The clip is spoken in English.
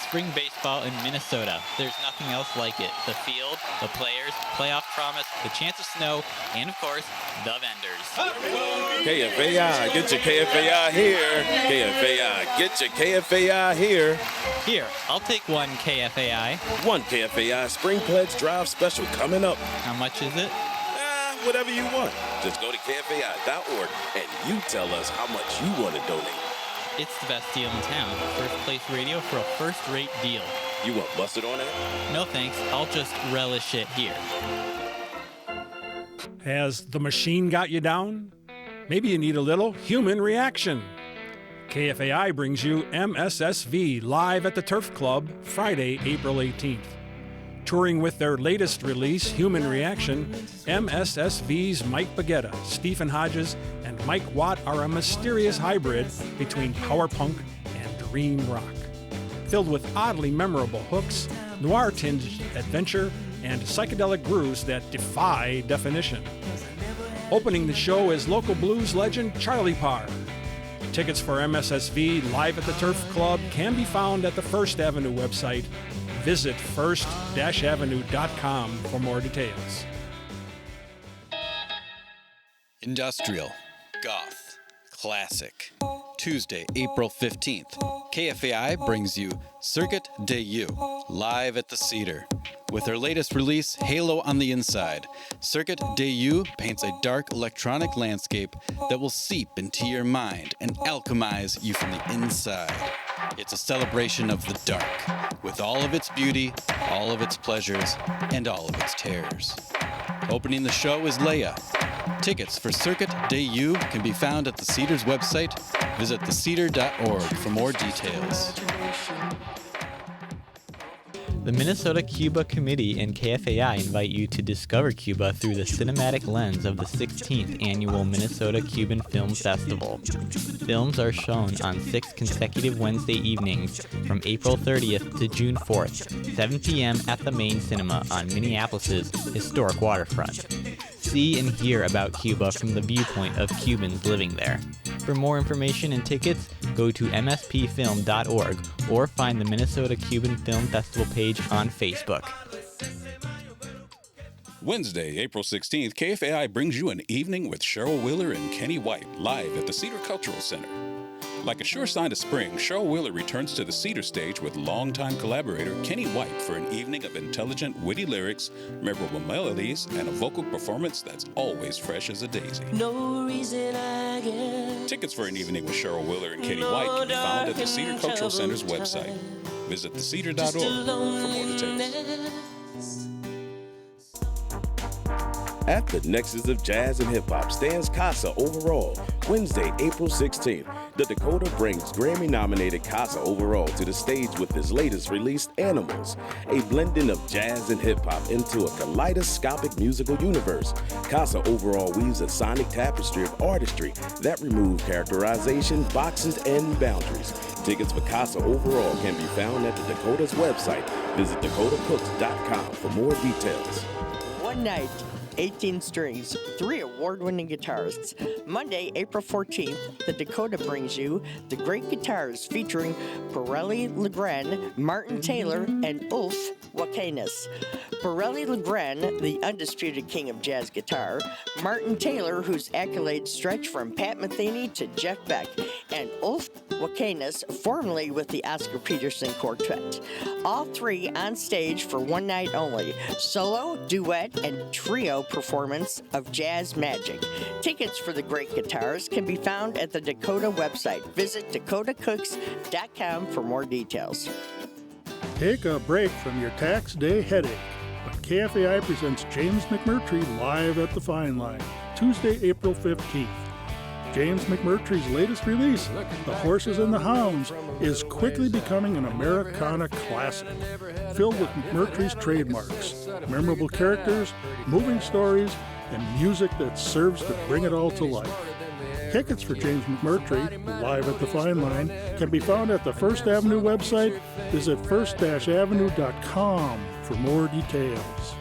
Spring baseball in Minnesota. There's nothing else like it. The field, the players, playoff promise, the chance of snow, and of course, the vendors. KFAI, get your KFAI here. KFAI, get your KFAI here. Here, I'll take one KFAI. One KFAI Spring Pledge Drive special coming up. How much is it? Whatever you want. Just go to KFAI.org and you tell us how much you want to donate. It's the best deal in town. First place radio for a first-rate deal. You want busted on that? No thanks, I'll just relish it here. Has the machine got you down? Maybe you need a little human reaction. KFAI brings you MSSV live at the Turf Club Friday, April 18th. Touring with their latest release, Human Reaction, MSSV's Mike Baggetta, Stephen Hodges, and Mike Watt are a mysterious hybrid between power punk and dream rock. Filled with oddly memorable hooks, noir-tinged adventure, and psychedelic grooves that defy definition. Opening the show is local blues legend Charlie Parr. Tickets for MSSV live at the Turf Club can be found at the First Avenue website. Visit first-avenue.com for more details. Industrial, goth, classic. Tuesday, April 15th, KFAI brings you Circuit de You, live at the Cedar. With her latest release, Halo on the Inside, Circuit de You paints a dark electronic landscape that will seep into your mind and alchemize you from the inside. It's a celebration of the dark, with all of its beauty, all of its pleasures, and all of its terrors. Opening the show is Leia. Tickets for Circuit de You can be found at the Cedar's website. Visit thecedar.org for more details. The Minnesota Cuba Committee and KFAI invite you to discover Cuba through the cinematic lens of the 16th Annual Minnesota Cuban Film Festival. Films are shown on 6 consecutive Wednesday evenings from April 30th to June 4th, 7 p.m. at the Main Cinema on Minneapolis's historic waterfront. See and hear about Cuba from the viewpoint of Cubans living there. For more information and tickets, go to mspfilm.org or find the Minnesota Cuban Film Festival page on Facebook. Wednesday, April 16th, KFAI brings you an evening with Cheryl Wheeler and Kenny White live at the Cedar Cultural Center. Like a sure sign of spring, Cheryl Wheeler returns to the Cedar stage with longtime collaborator Kenny White for an evening of intelligent, witty lyrics, memorable melodies, and a vocal performance that's always fresh as a daisy. No reason I guess. Tickets for an evening with Cheryl Wheeler and Kenny White can be found at the Cedar Cultural Center's website. Visit thecedar.org for more details. At the Nexus of Jazz and Hip Hop stands Casa Overall, Wednesday, April 16th. The Dakota brings Grammy-nominated Casa Overall to the stage with his latest release, Animals, a blending of jazz and hip hop into a kaleidoscopic musical universe. Casa Overall weaves a sonic tapestry of artistry that remove characterization, boxes, and boundaries. Tickets for Casa Overall can be found at the Dakota's website. Visit dakotacooks.com for more details. One night, 18 strings, 3 award-winning guitarists. Monday, April 14th, the Dakota brings you The Great Guitars featuring Pirelli Legrand, Martin Taylor, and Ulf Wakanis. Pirelli Legrand, the undisputed king of jazz guitar, Martin Taylor, whose accolades stretch from Pat Metheny to Jeff Beck, and Ulf Wakanis, formerly with the Oscar Peterson Quartet. All 3 on stage for one night only. Solo, duet, and trio performance of jazz magic. Tickets for the Great Guitars can be found at the Dakota website. Visit dakotacooks.com for more details. Take a break from your tax day headache. When KFAI presents James McMurtry live at the Fine Line, Tuesday, April 15th. James McMurtry's latest release, The Horses and the Hounds, is quickly becoming an Americana classic, filled with McMurtry's trademarks, memorable characters, moving stories, and music that serves to bring it all to life. Tickets for James McMurtry, live at the Fine Line, can be found at the First Avenue website. Visit first-avenue.com for more details.